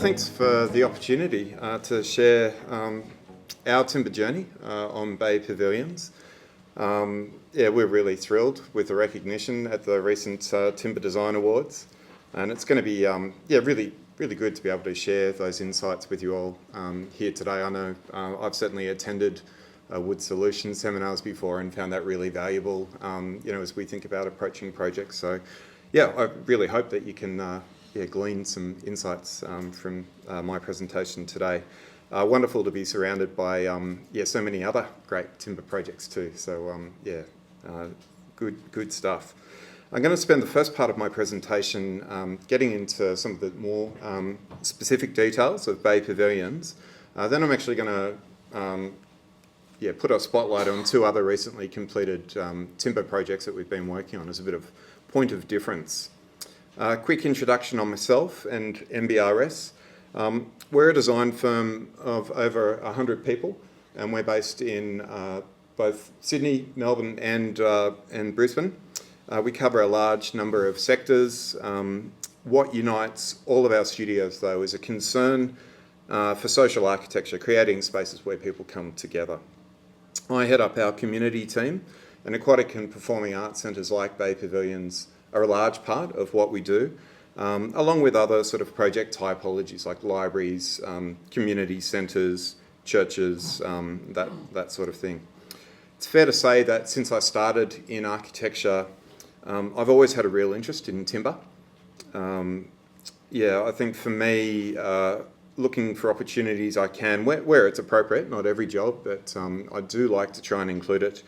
thanks for the opportunity to share our timber journey on Bay Pavilions. Yeah, we're really thrilled with the recognition at the recent Timber Design Awards, and it's going to be really good to be able to share those insights with you all here today. I know I've certainly attended WoodSolutions seminars before and found that really valuable, as we think about approaching projects. So, yeah, I really hope that you can glean some insights from my presentation today. Wonderful to be surrounded by so many other great timber projects too. So good stuff. I'm going to spend the first part of my presentation getting into some of the more specific details of Bay Pavilions. Then I'm actually going to put a spotlight on two other recently completed timber projects that we've been working on as a bit of point of difference. Quick introduction on myself and NBRS. We're a design firm of over 100 people, and we're based in both Sydney, Melbourne and Brisbane. We cover a large number of sectors. What unites all of our studios, though, is a concern for social architecture, creating spaces where people come together. I head up our community team, and aquatic and performing arts centres like Bay Pavilions are a large part of what we do, along with other sort of project typologies like libraries, community centres, churches, that sort of thing. It's fair to say that since I started in architecture, I've always had a real interest in timber. I think for me, looking for opportunities I can, where it's appropriate, not every job, but I do like to try and include it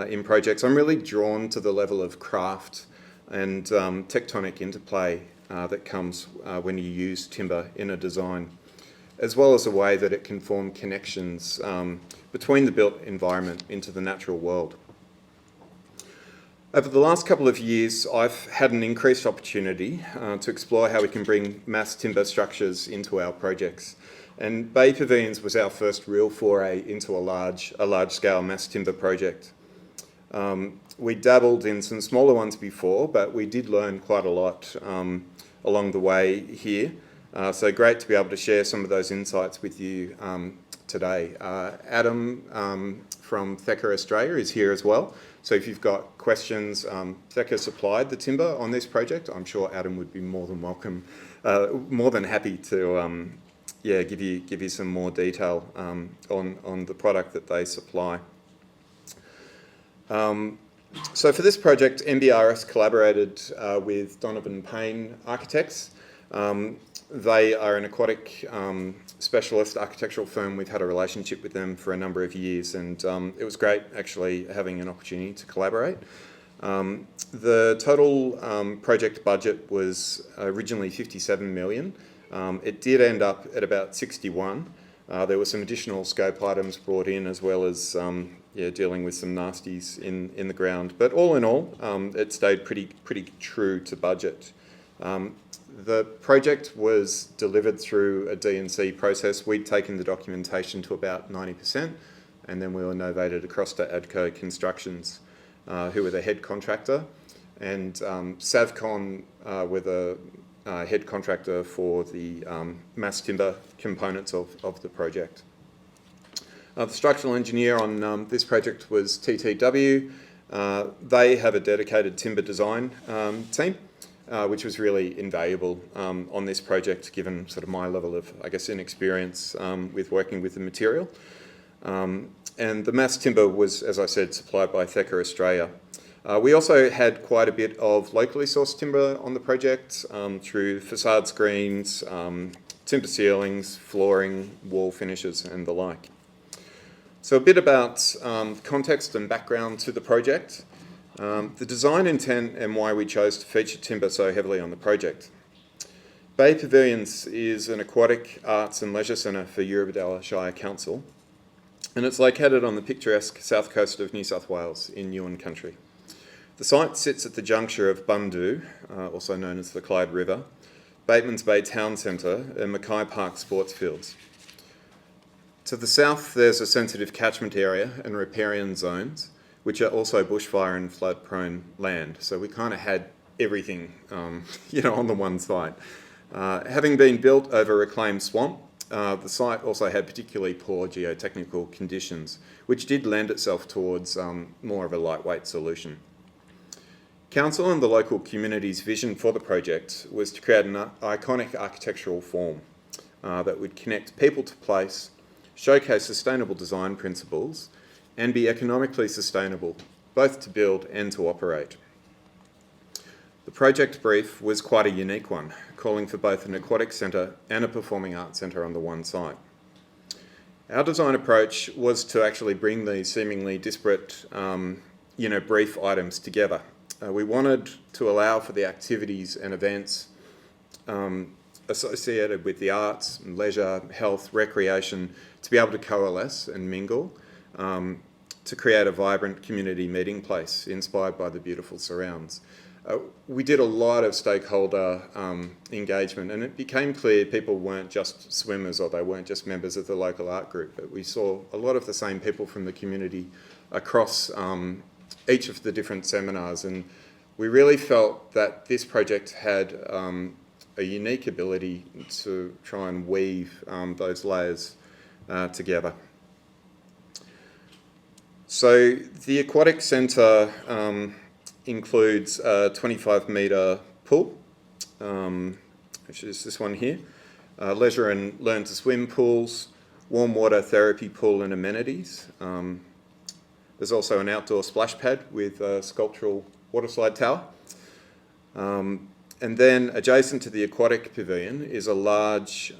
in projects. I'm really drawn to the level of craft and tectonic interplay that comes when you use timber in a design, as well as the way that it can form connections between the built environment into the natural world. Over the last couple of years, I've had an increased opportunity to explore how we can bring mass timber structures into our projects. And Bay Pavilions was our first real foray into a large-scale mass timber project. We dabbled in some smaller ones before, but we did learn quite a lot along the way here. So great to be able to share some of those insights with you today. Adam from Theka Australia is here as well. So if you've got questions, Theka supplied the timber on this project. I'm sure Adam would be more than welcome, more than happy to give you some more detail on the product that they supply. So for this project, NBRS collaborated with Donovan Payne Architects. They are an aquatic specialist architectural firm. We've had a relationship with them for a number of years, and it was great actually having an opportunity to collaborate. The total project budget was originally 57 million. It did end up at about 61. There were some additional scope items brought in, as well as dealing with some nasties in the ground. But all in all, it stayed pretty true to budget. The project was delivered through a D&C process. We'd taken the documentation to about 90%, and then we were novated across to ADCO Constructions, who were the head contractor, and Savcon were the head contractor for the mass timber components of the project. The structural engineer on this project was TTW. They have a dedicated timber design team, which was really invaluable on this project, given sort of my level of, inexperience with working with the material. And the mass timber was, as I said, supplied by Theka Australia. We also had quite a bit of locally sourced timber on the project through facade screens, timber ceilings, flooring, wall finishes and the like. So a bit about context and background to the project. The design intent and why we chose to feature timber so heavily on the project. Bay Pavilions is an aquatic arts and leisure centre for Eurobodalla Shire Council, and it's located on the picturesque south coast of New South Wales in Yuin Country. The site sits at the juncture of Bundu, also known as the Clyde River, Batemans Bay Town Centre and Mackay Park Sports Fields. To the south, there's a sensitive catchment area and riparian zones, which are also bushfire and flood-prone land. So we kind of had everything, on the one site. Having been built over reclaimed swamp, the site also had particularly poor geotechnical conditions, which did lend itself towards more of a lightweight solution. Council and the local community's vision for the project was to create an iconic architectural form that would connect people to place, showcase sustainable design principles, and be economically sustainable, both to build and to operate. The project brief was quite a unique one, calling for both an aquatic centre and a performing arts centre on the one site. Our design approach was to actually bring these seemingly disparate, brief items together. We wanted to allow for the activities and events associated with the arts, leisure, health, recreation to be able to coalesce and mingle to create a vibrant community meeting place inspired by the beautiful surrounds. We did a lot of stakeholder engagement, and it became clear people weren't just swimmers or they weren't just members of the local art group, but we saw a lot of the same people from the community across each of the different seminars, and we really felt that this project had a unique ability to try and weave those layers together. So the Aquatic Centre includes a 25-metre pool, which is this one here, leisure and learn to swim pools, warm water therapy pool and amenities. There's also an outdoor splash pad with a sculptural water slide tower. And then adjacent to the Aquatic Pavilion is a large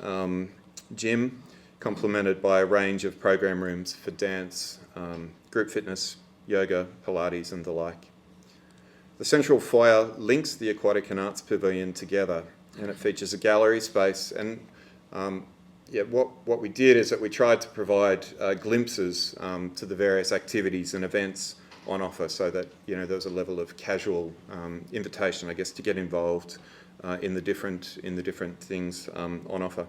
gym complemented by a range of program rooms for dance, group fitness, yoga, Pilates and the like. The central foyer links the Aquatic and Arts Pavilion together, and it features a gallery space. And what we did is that we tried to provide glimpses to the various activities and events on offer, so that there was a level of casual invitation, I guess, to get involved in the different things on offer.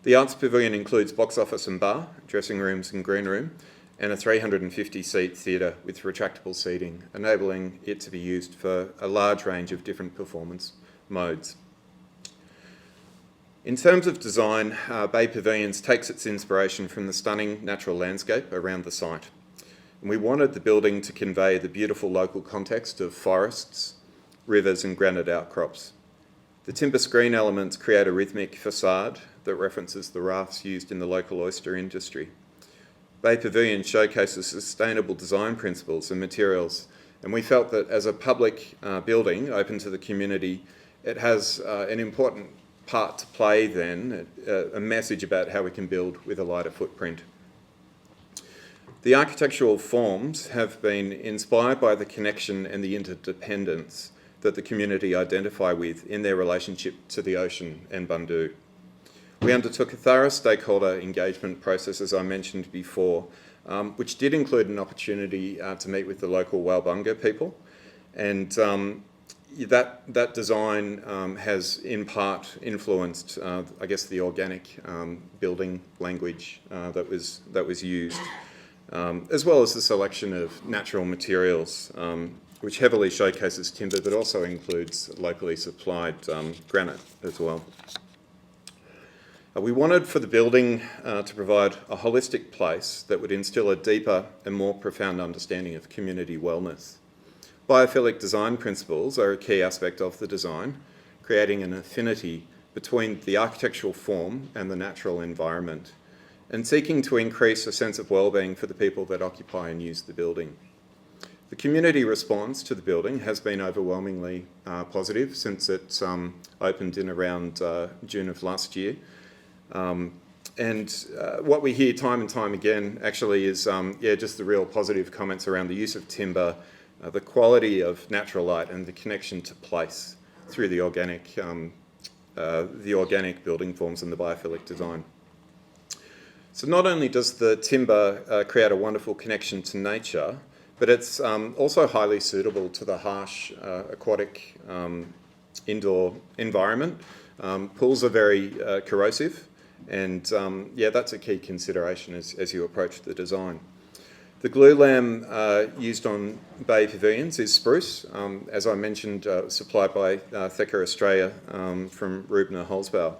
The Arts Pavilion includes box office and bar, dressing rooms and green room, and a 350-seat theatre with retractable seating, enabling it to be used for a large range of different performance modes. In terms of design, Bay Pavilions takes its inspiration from the stunning natural landscape around the site. And we wanted the building to convey the beautiful local context of forests, rivers and granite outcrops. The timber screen elements create a rhythmic facade that references the rafts used in the local oyster industry. Bay Pavilion showcases sustainable design principles and materials, and we felt that as a public building open to the community, it has an important part to play then, a message about how we can build with a lighter footprint. The architectural forms have been inspired by the connection and the interdependence that the community identify with in their relationship to the ocean and Bundu. We undertook a thorough stakeholder engagement process, as I mentioned before, which did include an opportunity to meet with the local Walbunga people, and that design has in part influenced, I guess, the organic building language that was used, as well as the selection of natural materials, which heavily showcases timber, but also includes locally supplied granite as well. We wanted for the building to provide a holistic place that would instill a deeper and more profound understanding of community wellness. Biophilic design principles are a key aspect of the design, creating an affinity between the architectural form and the natural environment, and seeking to increase a sense of well-being for the people that occupy and use the building. The community response to the building has been overwhelmingly positive since it opened in around June of last year. What we hear time and time again actually is just the real positive comments around the use of timber, the quality of natural light and the connection to place through the organic building forms and the biophilic design. So not only does the timber create a wonderful connection to nature, but it's also highly suitable to the harsh aquatic indoor environment. Pools are very corrosive, and that's a key consideration as you approach the design. The glulam used on bay pavilions is spruce, as I mentioned, supplied by Theka Australia from Rubner Holzbau.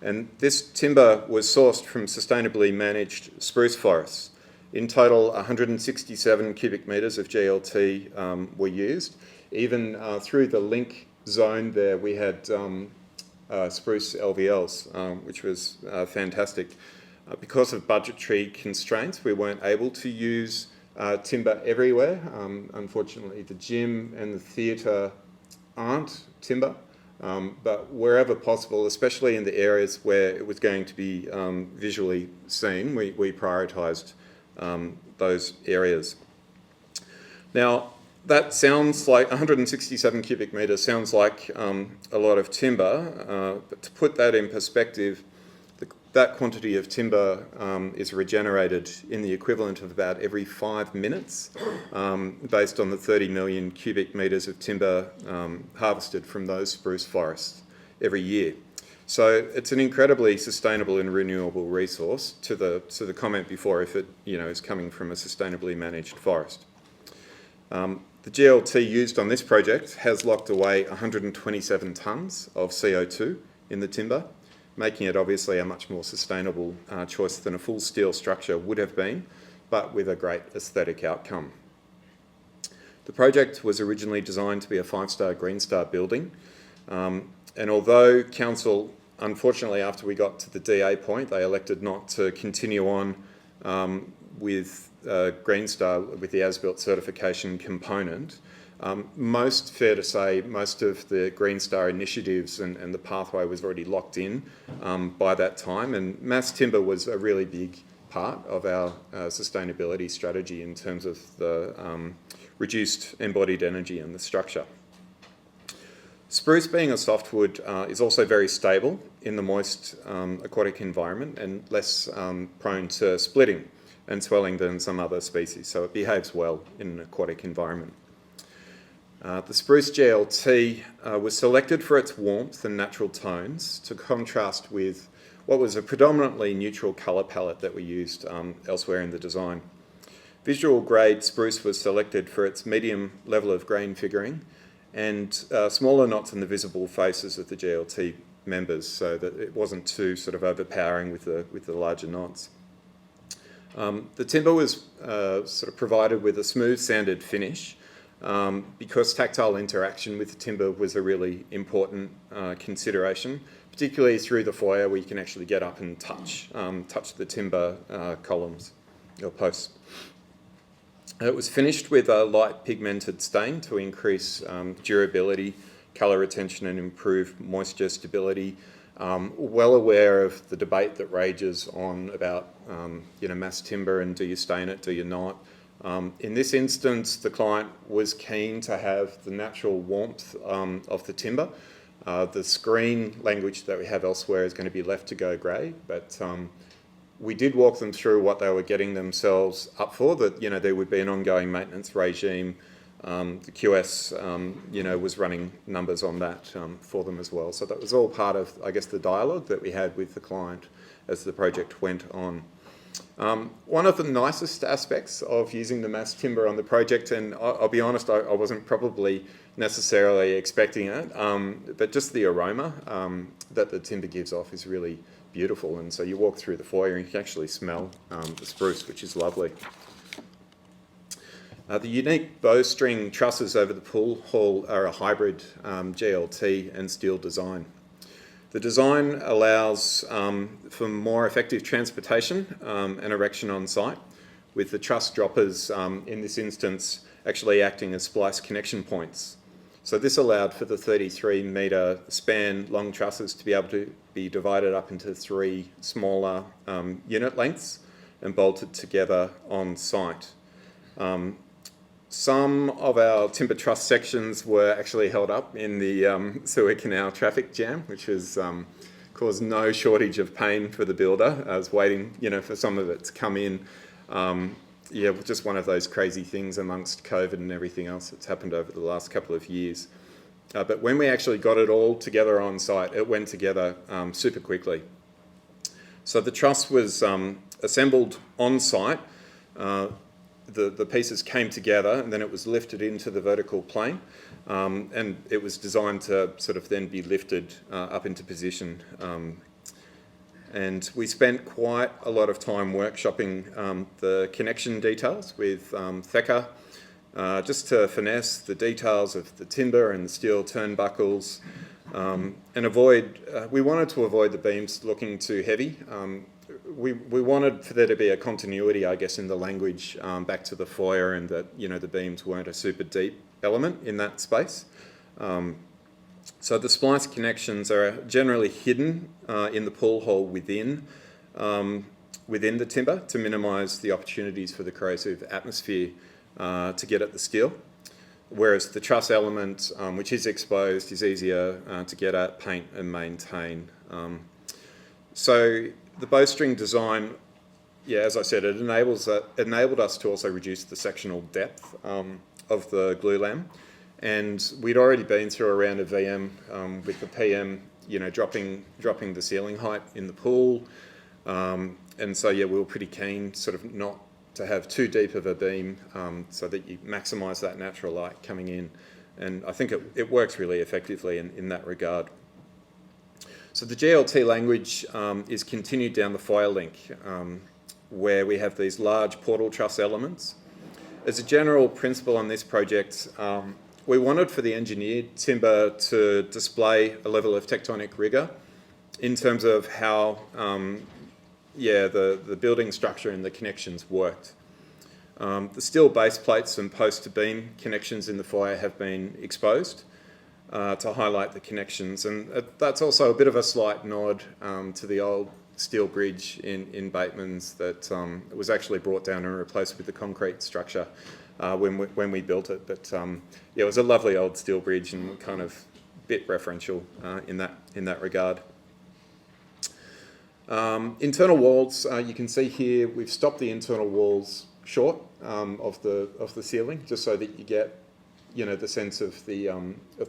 And this timber was sourced from sustainably managed spruce forests. In total, 167 cubic metres of GLT were used. Even through the link zone there, we had spruce LVLs, which was fantastic. Because of budgetary constraints, we weren't able to use timber everywhere. Unfortunately, the gym and the theatre aren't timber, but wherever possible, especially in the areas where it was going to be visually seen, we prioritised those areas. Now, that sounds like 167 cubic metres sounds like a lot of timber, but to put that in perspective, that quantity of timber is regenerated in the equivalent of about every 5 minutes, based on the 30 million cubic metres of timber harvested from those spruce forests every year. So it's an incredibly sustainable and renewable resource. To the comment before, if it is coming from a sustainably managed forest. The GLT used on this project has locked away 127 tonnes of CO2 in the timber, making it obviously a much more sustainable choice than a full steel structure would have been, but with a great aesthetic outcome. The project was originally designed to be a 5-star Green Star building, and although Council, unfortunately after we got to the DA point, they elected not to continue on with Green Star, with the as-built certification component, fair to say, most of the Green Star initiatives and the pathway was already locked in by that time, and mass timber was a really big part of our sustainability strategy in terms of the reduced embodied energy and the structure. Spruce, being a softwood, is also very stable in the moist aquatic environment and less prone to splitting and swelling than some other species, so it behaves well in an aquatic environment. The spruce GLT was selected for its warmth and natural tones to contrast with what was a predominantly neutral colour palette that we used elsewhere in the design. Visual grade spruce was selected for its medium level of grain figuring and smaller knots in the visible faces of the GLT members, so that it wasn't too sort of overpowering with the larger knots. The timber was sort of provided with a smooth sanded finish, because tactile interaction with the timber was a really important consideration, particularly through the foyer where you can actually get up and touch the timber columns or posts. It was finished with a light pigmented stain to increase durability, colour retention and improve moisture stability. Well aware of the debate that rages on about mass timber and do you stain it, do you not? In this instance, the client was keen to have the natural warmth of the timber. The screen language that we have elsewhere is going to be left to go grey, but we did walk them through what they were getting themselves up for, that there would be an ongoing maintenance regime. The QS was running numbers on that for them as well. So that was all part of, I guess, the dialogue that we had with the client as the project went on. One of the nicest aspects of using the mass timber on the project, and I'll be honest, I wasn't probably necessarily expecting it, but just the aroma that the timber gives off is really beautiful. And so you walk through the foyer and you can actually smell the spruce, which is lovely. The unique bowstring trusses over the pool hall are a hybrid GLT and steel design. The design allows for more effective transportation and erection on site, with the truss droppers in this instance actually acting as splice connection points. So this allowed for the 33 metre span long trusses to be able to be divided up into 3 smaller unit lengths and bolted together on site. Some of our timber truss sections were actually held up in the Suez Canal traffic jam, which has caused no shortage of pain for the builder. I was waiting, for some of it to come in. Just one of those crazy things amongst COVID and everything else that's happened over the last couple of years. But when we actually got it all together on site, it went together super quickly. So the truss was assembled on site. the pieces came together and then it was lifted into the vertical plane, and it was designed to sort of then be lifted up into position. And we spent quite a lot of time workshopping the connection details with Theka, just to finesse the details of the timber and the steel turnbuckles, and avoid, we wanted to avoid the beams looking too heavy. We wanted for there to be a continuity, I guess, in the language back to the foyer, and that, you know, the beams weren't a super deep element in that space. So the splice connections are generally hidden in the pull hole within the timber to minimise the opportunities for the corrosive atmosphere to get at the steel. Whereas the truss element, which is exposed, is easier to get at, paint and maintain. So the bowstring design, yeah, as I said, it enabled us to also reduce the sectional depth of the glulam. And we'd already been through a round of VM with the PM, you know, dropping the ceiling height in the pool. And so, yeah, we were pretty keen sort of not to have too deep of a beam so that you maximise that natural light coming in. And I think it works really effectively in that regard. So the GLT language is continued down the foyer link, where we have these large portal truss elements. As a general principle on this project, we wanted for the engineered timber to display a level of tectonic rigour in terms of how the building structure and the connections worked. The steel base plates and post to beam connections in the foyer have been exposed to highlight the connections, and that's also a bit of a slight nod to the old steel bridge in Batemans that was actually brought down and replaced with the concrete structure when we built it. But yeah, it was a lovely old steel bridge and kind of a bit referential in that regard. Internal walls, you can see here we've stopped the internal walls short of the ceiling, just so that you get, you know, the sense of the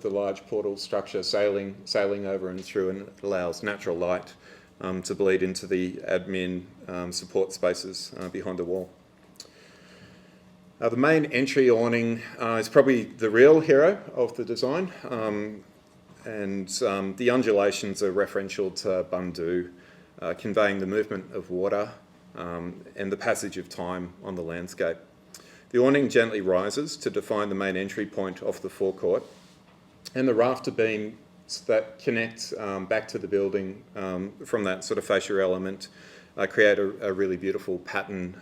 large portal structure sailing over and through, and it allows natural light to bleed into the admin support spaces behind the wall. The main entry awning is probably the real hero of the design, and the undulations are referential to Bundu, conveying the movement of water and the passage of time on the landscape. The awning gently rises to define the main entry point of the forecourt, and the rafter beams that connect back to the building from that sort of fascia element create a really beautiful pattern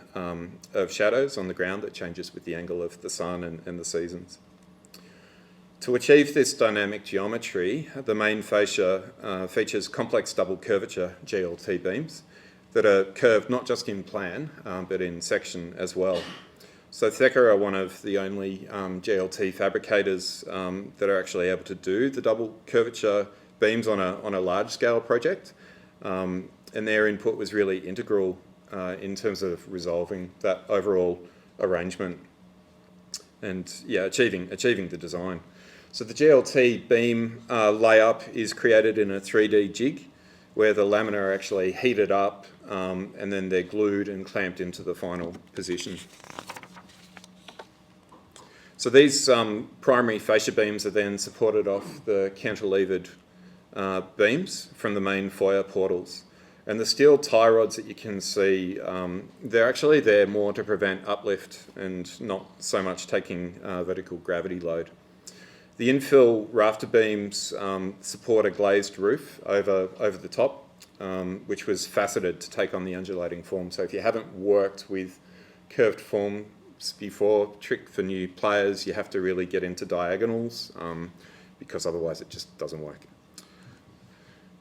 of shadows on the ground that changes with the angle of the sun and the seasons. To achieve this dynamic geometry, the main fascia features complex double curvature GLT beams that are curved not just in plan, but in section as well. So Theka are one of the only GLT fabricators that are actually able to do the double curvature beams on a large scale project. And their input was really integral in terms of resolving that overall arrangement and, yeah, achieving the design. So the GLT beam layup is created in a 3D jig where the lamina are actually heated up and then they're glued and clamped into the final position. So these primary fascia beams are then supported off the cantilevered beams from the main foyer portals. And the steel tie rods that you can see, they're actually there more to prevent uplift and not so much taking vertical gravity load. The infill rafter beams support a glazed roof over the top, which was faceted to take on the undulating form. So if you haven't worked with curved forms before, trick for new players, you have to really get into diagonals because otherwise it just doesn't work.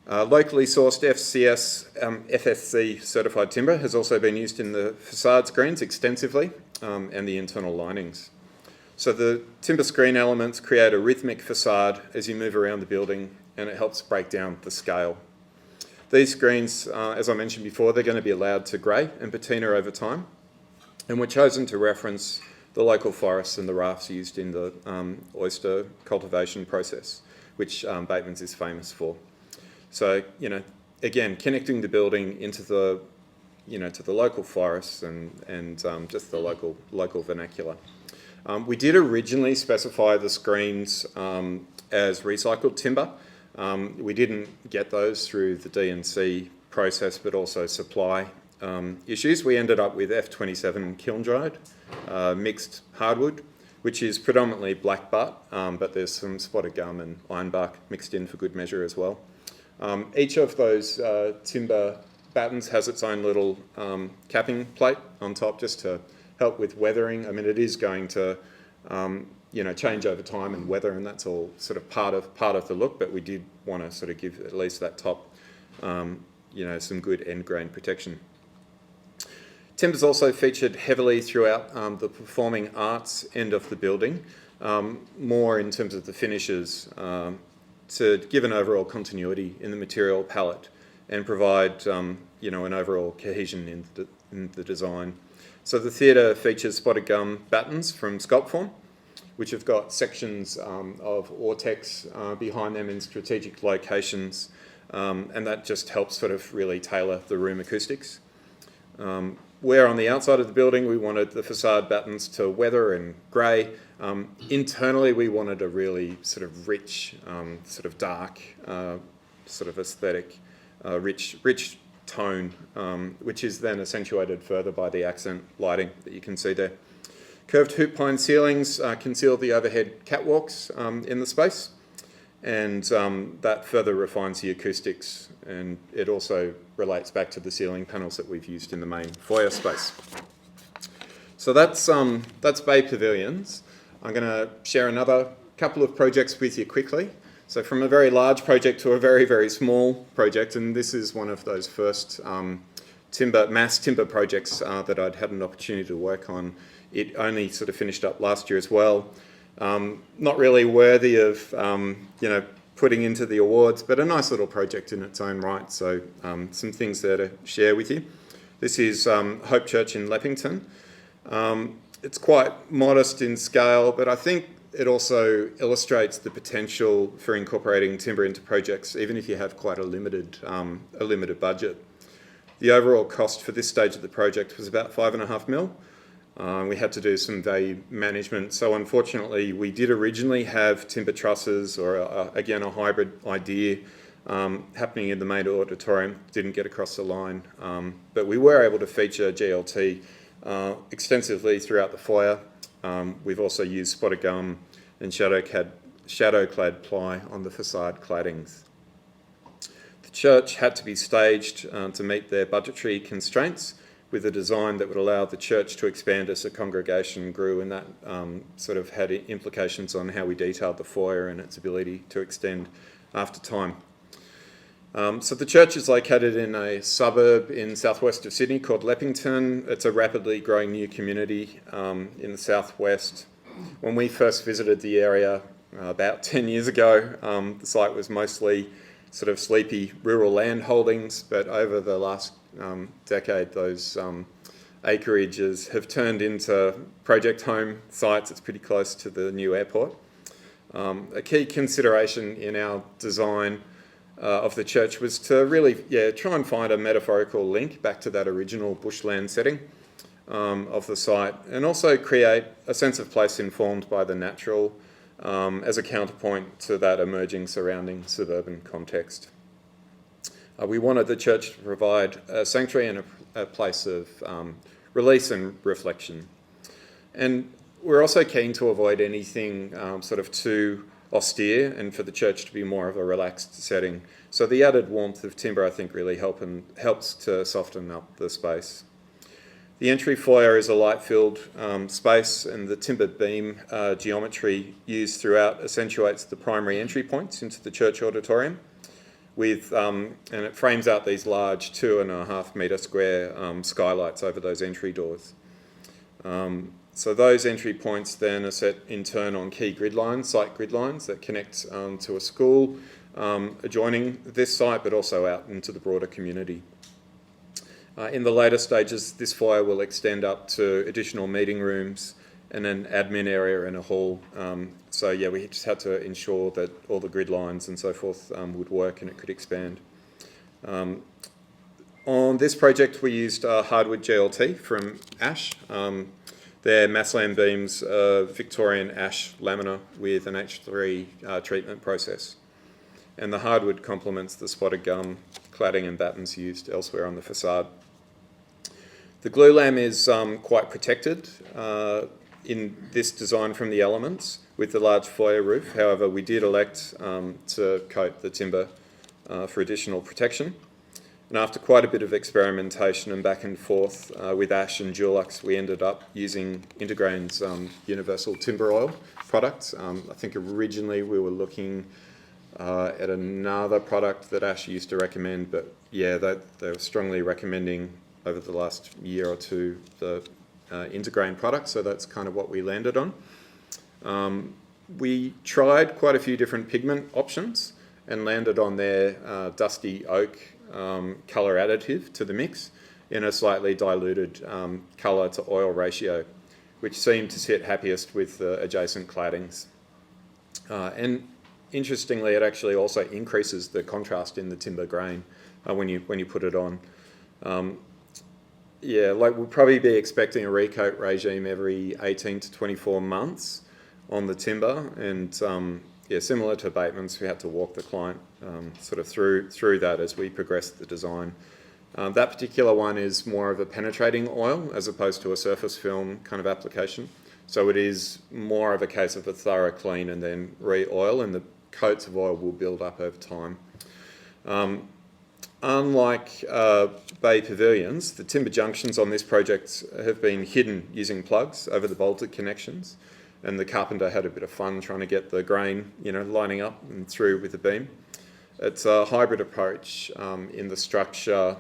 Locally sourced FCS FSC certified timber has also been used in the facade screens extensively and the internal linings. So the timber screen elements create a rhythmic facade as you move around the building, and it helps break down the scale. These screens, as I mentioned before, they're going to be allowed to grey and patina over time, and were chosen to reference the local forests and the rafts used in the oyster cultivation process, which Batemans is famous for. So, you know, again, connecting the building into the to the local forests and just the local vernacular. We did originally specify the screens as recycled timber. We didn't get those through the D&C process, but also supply issues. We ended up with F27 kiln dried, mixed hardwood, which is predominantly black butt, but there's some spotted gum and ironbark mixed in for good measure as well. Each of those timber battens has its own little capping plate on top just to help with weathering. I mean, it is going to change over time and weather, and that's all sort of part of the look, but we did want to sort of give at least that top some good end grain protection. Timber's also featured heavily throughout the performing arts end of the building, more in terms of the finishes, to give an overall continuity in the material palette and provide an overall cohesion in the design. So the theatre features spotted gum battens from Sculptform, which have got sections of Ortex behind them in strategic locations, and that just helps sort of really tailor the room acoustics. Where on the outside of the building we wanted the facade battens to weather and grey. Internally we wanted a really sort of rich, sort of dark, sort of aesthetic, rich tone, which is then accentuated further by the accent lighting that you can see there. Curved hoop pine ceilings conceal the overhead catwalks in the space, and that further refines the acoustics, and it also relates back to the ceiling panels that we've used in the main foyer space. So that's Bay Pavilions. I'm going to share another couple of projects with you quickly. So from a very large project to a very, very small project, and this is one of those first mass timber projects that I'd had an opportunity to work on. It only sort of finished up last year as well. Not really worthy of putting into the awards, but a nice little project in its own right. So some things there to share with you. This is Hope Church in Leppington. It's quite modest in scale, but I think it also illustrates the potential for incorporating timber into projects, even if you have quite a limited budget. The overall cost for this stage of the project was about $5.5 million. We had to do some value management. So unfortunately, we did originally have timber trusses, or again, a hybrid idea happening in the main auditorium. Didn't get across the line, but we were able to feature GLT extensively throughout the foyer. We've also used spotted gum and shadow-clad ply on the facade claddings. The church had to be staged to meet their budgetary constraints, with a design that would allow the church to expand as the congregation grew, and that sort of had implications on how we detailed the foyer and its ability to extend after time. So the church is located in a suburb in southwest of Sydney called Leppington. It's a rapidly growing new community in the southwest. When we first visited the area about 10 years ago, the site was mostly sort of sleepy rural land holdings, but over the last decade, those acreages have turned into project home sites. It's pretty close to the new airport. A key consideration in our design of the church was to really try and find a metaphorical link back to that original bushland setting of the site, and also create a sense of place informed by the natural as a counterpoint to that emerging surrounding suburban context. We wanted the church to provide a sanctuary and a place of release and reflection. And we're also keen to avoid anything sort of too austere, and for the church to be more of a relaxed setting. So the added warmth of timber, I think, really helps to soften up the space. The entry foyer is a light-filled space, and the timber beam geometry used throughout accentuates the primary entry points into the church auditorium, and it frames out these large 2.5 metre square skylights over those entry doors. So those entry points then are set in turn on key grid lines, site grid lines that connect to a school adjoining this site, but also out into the broader community. In the later stages, this foyer will extend up to additional meeting rooms and an admin area and a hall. So yeah, we just had to ensure that all the grid lines and so forth would work and it could expand. On this project, we used hardwood GLT from Ash. Their Massland beams are Victorian ash laminar with an H3 treatment process. And the hardwood complements the spotted gum cladding and battens used elsewhere on the facade. The glulam is quite protected in this design from the elements with the large foyer roof. However, we did elect to coat the timber for additional protection. And after quite a bit of experimentation and back and forth with Ash and Dulux, we ended up using Intergrain's universal timber oil product. I think originally we were looking at another product that Ash used to recommend, but yeah, they were strongly recommending over the last year or two the Intergrain product, so that's kind of what we landed on. We tried quite a few different pigment options and landed on their dusty oak colour additive to the mix in a slightly diluted colour to oil ratio, which seemed to sit happiest with the adjacent claddings. And interestingly, it actually also increases the contrast in the timber grain when you put it on. Yeah, like we'll probably be expecting a recoat regime every 18 to 24 months on the timber, and yeah, similar to Batemans, we had to walk the client sort of through that as we progressed the design. That particular one is more of a penetrating oil as opposed to a surface film kind of application. So it is more of a case of a thorough clean and then re-oil, and the coats of oil will build up over time. Unlike Bay Pavilions, the timber junctions on this project have been hidden using plugs over the bolted connections, and the carpenter had a bit of fun trying to get the grain, lining up and through with the beam. It's a hybrid approach in the structure,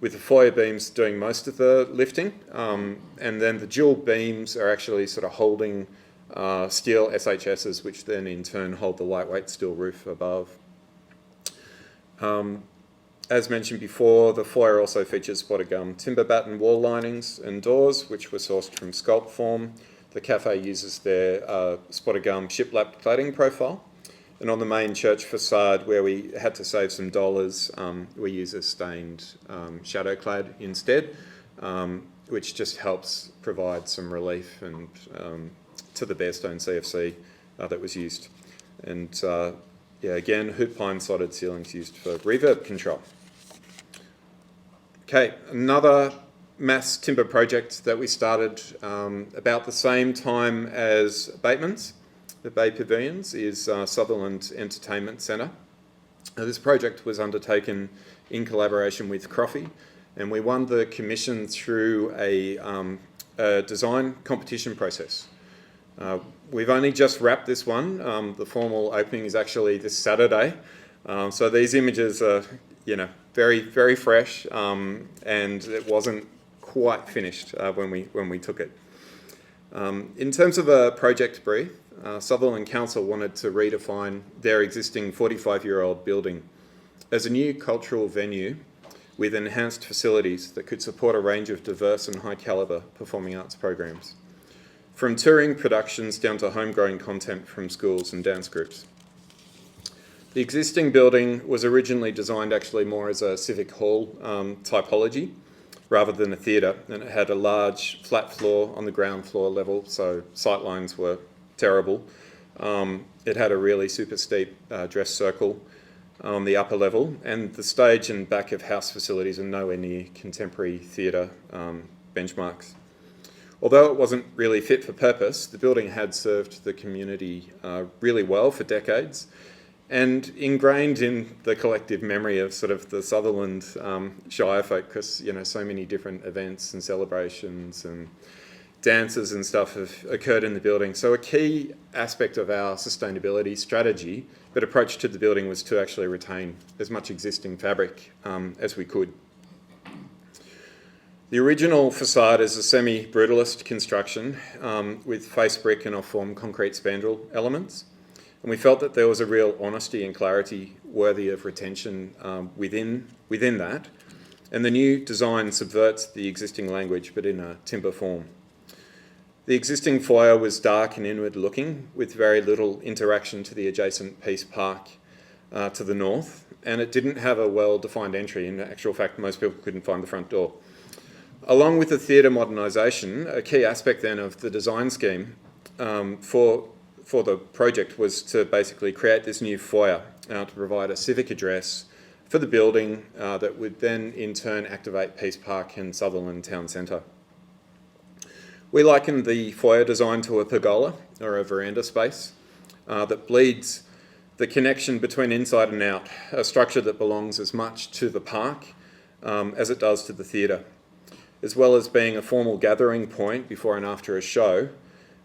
with the foyer beams doing most of the lifting, and then the dual beams are actually sort of holding steel SHSs, which then in turn hold the lightweight steel roof above. As mentioned before, the foyer also features spotted gum timber batten wall linings and doors, which were sourced from Sculpt Form. The cafe uses their spotted gum shiplap cladding profile. And on the main church facade, where we had to save some dollars, we use a stained shadow clad instead, which just helps provide some relief and to the barestone CFC that was used. And yeah, again, hoop pine solid ceilings used for reverb control. Okay, another mass timber project that we started about the same time as Batemans, the Bay Pavilions, is Sutherland Entertainment Centre. This project was undertaken in collaboration with Croffy, and we won the commission through a design competition process. We've only just wrapped this one. The formal opening is actually this Saturday. So these images are, very, very fresh, and it wasn't quite finished when we took it. In terms of a project brief, Sutherland Council wanted to redefine their existing 45-year-old building as a new cultural venue with enhanced facilities that could support a range of diverse and high-calibre performing arts programs, from touring productions down to homegrown content from schools and dance groups. The existing building was originally designed actually more as a civic hall typology rather than a theatre, and it had a large flat floor on the ground floor level, so sightlines were terrible. It had a really super steep dress circle on the upper level, and the stage and back of house facilities are nowhere near contemporary theatre benchmarks. Although it wasn't really fit for purpose, the building had served the community really well for decades, and ingrained in the collective memory of sort of the Sutherland Shire folk, because so many different events and celebrations and dances and stuff have occurred in the building. So a key aspect of our sustainability strategy, but approach to the building, was to actually retain as much existing fabric as we could. The original facade is a semi-brutalist construction with face brick and off-form concrete spandrel elements. And we felt that there was a real honesty and clarity worthy of retention within that. And the new design subverts the existing language, but in a timber form. The existing foyer was dark and inward looking, with very little interaction to the adjacent Peace Park. to the north, and it didn't have a well-defined entry. In actual fact, most people couldn't find the front door. Along with the theatre modernisation, a key aspect then of the design scheme for the project was to basically create this new foyer to provide a civic address for the building that would then in turn activate Peace Park and Sutherland Town Centre. We likened the foyer design to a pergola or a veranda space that bleeds the connection between inside and out, a structure that belongs as much to the park as it does to the theatre. As well as being a formal gathering point before and after a show,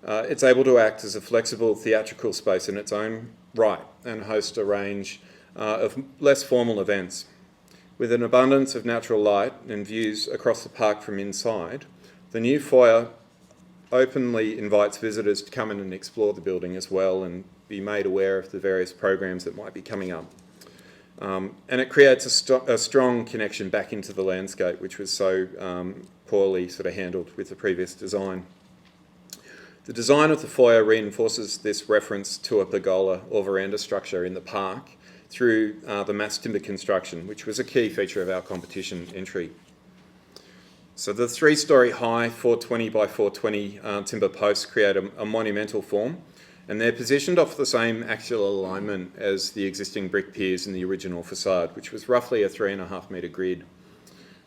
it's able to act as a flexible theatrical space in its own right and host a range of less formal events. With an abundance of natural light and views across the park from inside, the new foyer openly invites visitors to come in and explore the building as well and be made aware of the various programs that might be coming up. And it creates a strong connection back into the landscape, which was so poorly sort of handled with the previous design. The design of the foyer reinforces this reference to a pergola or veranda structure in the park through the mass timber construction, which was a key feature of our competition entry. So the 3-storey high 420 by 420 timber posts create a monumental form, and they're positioned off the same axial alignment as the existing brick piers in the original facade, which was roughly a 3.5 metre grid.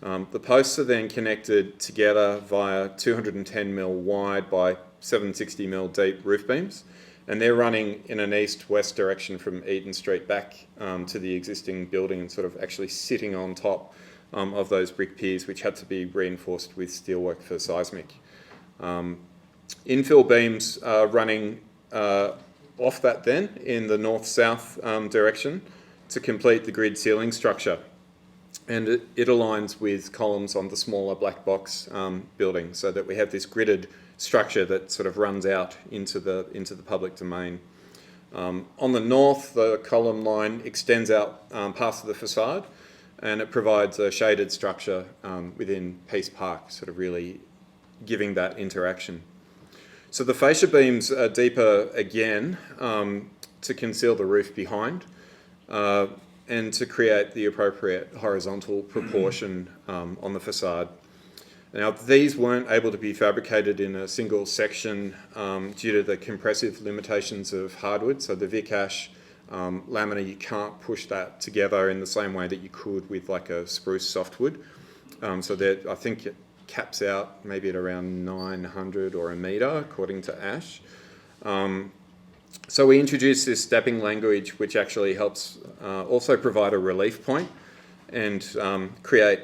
The posts are then connected together via 210mm wide by 760mm deep roof beams, and they're running in an east-west direction from Eaton Street back to the existing building and sort of actually sitting on top of those brick piers, which had to be reinforced with steelwork for seismic. Infill beams are running off that then in the north-south direction to complete the grid ceiling structure. And it aligns with columns on the smaller black box building so that we have this gridded structure that sort of runs out into the public domain. On the north, the column line extends out past the facade, and it provides a shaded structure within Peace Park, sort of really giving that interaction. So the fascia beams are deeper again to conceal the roof behind and to create the appropriate horizontal proportion on the facade. Now, these weren't able to be fabricated in a single section due to the compressive limitations of hardwood. So the Vic Ash lamina, you can't push that together in the same way that you could with like a spruce softwood. So that I think it caps out maybe at around 900 or a metre according to Ash. So we introduced this stepping language which actually helps also provide a relief point and create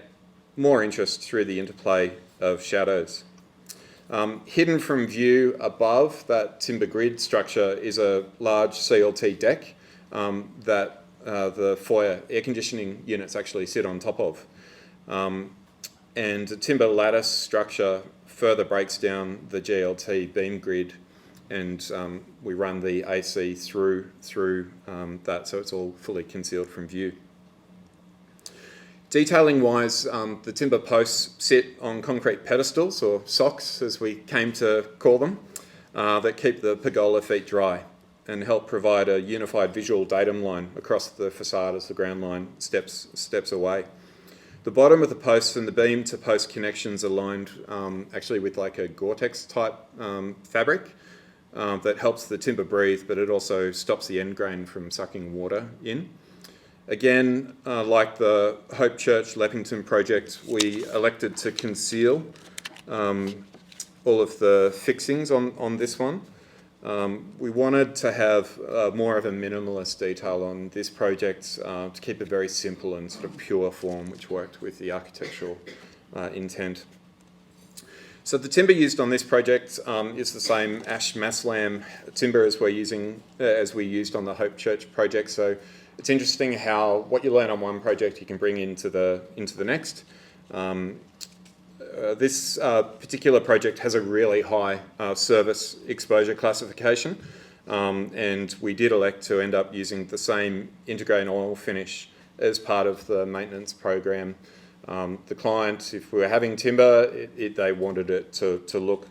more interest through the interplay of shadows. Hidden from view above that timber grid structure is a large CLT deck that the foyer air conditioning units actually sit on top of. And the timber lattice structure further breaks down the GLT beam grid, and we run the AC through that, so it's all fully concealed from view. Detailing wise, the timber posts sit on concrete pedestals, or socks as we came to call them, that keep the pergola feet dry and help provide a unified visual datum line across the facade as the ground line steps away. The bottom of the posts and the beam to post connections are lined actually with like a Gore-Tex type fabric that helps the timber breathe, but it also stops the end grain from sucking water in. Again, like the Hope Church Leppington project, we elected to conceal all of the fixings on this one. We wanted to have more of a minimalist detail on this project to keep it very simple and sort of pure form, which worked with the architectural intent. So the timber used on this project is the same ash masslam timber as we used on the Hope Church project. So it's interesting how what you learn on one project you can bring into the next. This particular project has a really high service exposure classification, and we did elect to end up using the same integrated oil finish as part of the maintenance program. The client, if we were having timber, they wanted it to look,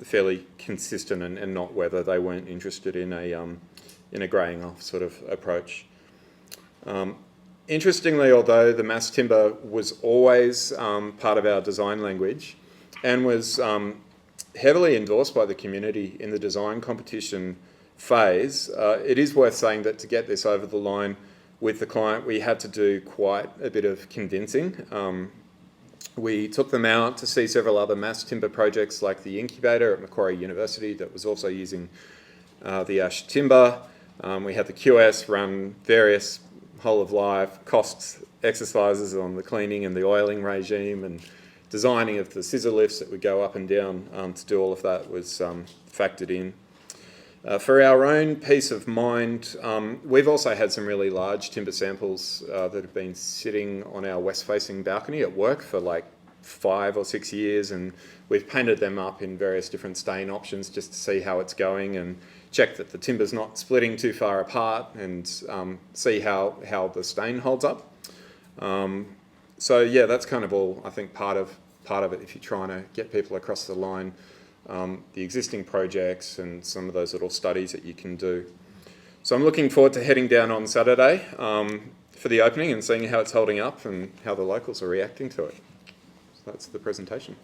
fairly consistent and not weather. They weren't interested in a greying off sort of approach. Interestingly, although the mass timber was always part of our design language and was heavily endorsed by the community in the design competition phase, it is worth saying that to get this over the line with the client, we had to do quite a bit of convincing. We took them out to see several other mass timber projects like the incubator at Macquarie University that was also using the ash timber. We had the QS run various whole of life costs exercises on the cleaning and the oiling regime, and designing of the scissor lifts that would go up and down to do all of that was factored in. For our own peace of mind, we've also had some really large timber samples that have been sitting on our west-facing balcony at work for like 5 or 6 years, and we've painted them up in various different stain options just to see how it's going and check that the timber's not splitting too far apart, and see how the stain holds up. So yeah, that's kind of all, I think, part of it if you're trying to get people across the line. The existing projects and some of those little studies that you can do. So I'm looking forward to heading down on Saturday for the opening and seeing how it's holding up and how the locals are reacting to it. So that's the presentation.